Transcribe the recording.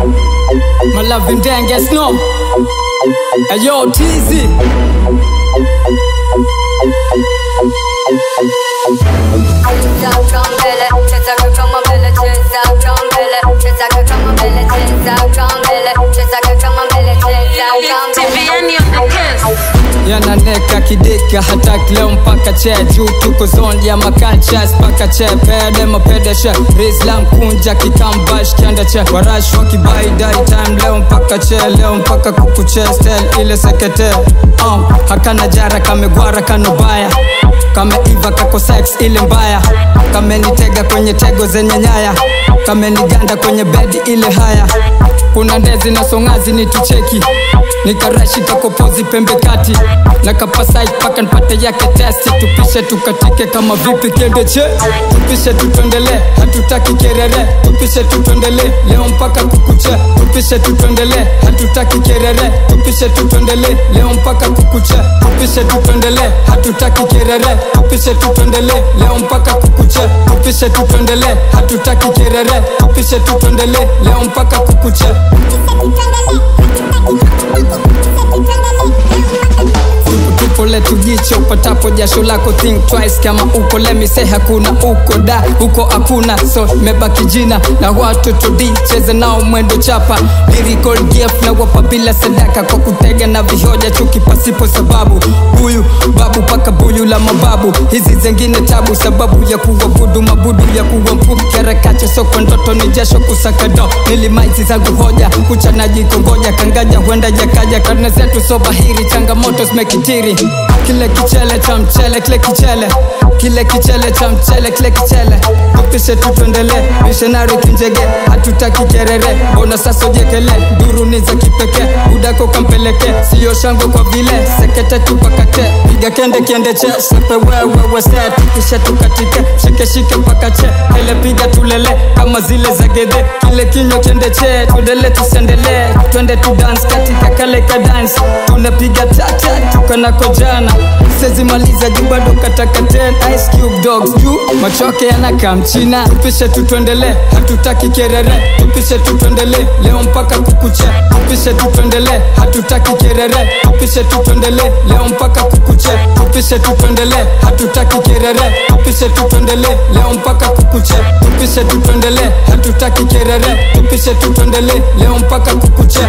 My loving dang gets no. Hey yo, TZ. Yananeka kidika hataki leo mpaka che juu tuko zone ya makancha spaka che pede mapedeshe Rizlam kunja kikambash kianda che warash wakibai dari time leo mpaka che leo mpaka kukuche style ile sekete hakana jara kamegwara kanobaya kame iva kako sex ile mbaya kame nitega kwenye tego zenye nyaya kame niganda kwenye bedi ile haya kuna ndezi na songazi nitucheki nikarashi kakopozi pembe kati na kapasai paka npate yake testi tupishe tukatike kama vipi kendeche tupishe tutondele hatutaki kerere tupishe tutondele leo mpaka kukuche tupishe tutondele hatutaki kerere tupishe tutondele leo mpaka kukuche tupishe tutondele hatutaki kerere tupishe tutondele leo mpaka kukuche tupishe tutondele hatutaki kerere tupishe tutondele leo mpaka kukuche Tupole tujicho upatapo jasho lako think twice kama uko let me say hakuna uko da uko hakuna so mebaki jina na watu tudi cheze nao mwendo chapa lyrical gift na wapa bila sadaka kwa kutega na vihoja chuki pasipo sababu huyu babu paka buyu la mababu hizi zengine tabu sababu ya kuabudu mabudu ya kuwa mpuki karakache soko ndoto ni jasho kusaka do nilimaizi zangu hoja kuchana jikongoja kangaja huenda jakaja karne zetu so bahiri changamoto smekitiri kile kichele cha mchele kile kichele kile kichele cha mchele kile kichele tupishe tutondele missionary kinjege hatutaki kerere bona sasa jekele duru ni za kipekee udako kampeleke sio shango kwa vile sekete tupakate piga kende kende che sepe wewe set tupishe tukatike shike shike pakache hele piga tulele kama zile za gede kile kinyo kende che tudele tusendele twende tu dance katika kale ka dance tunapiga tata tukana kojana sezi maliza jibado kataka 10 Ice Cube dogs juu machoke yanaka mchina tupishe tutondele hatutaki kerere tupishe tutondele leo mpaka kukuche tupishe tutondele hatutaki kerere tupishe tutondele leo mpaka kukuche tupishe tutondele hatutaki kerere tupishe tutondele leo mpaka kukuche tupishe tutondele hatutaki kerere tupishe tutondele leo mpaka kukuche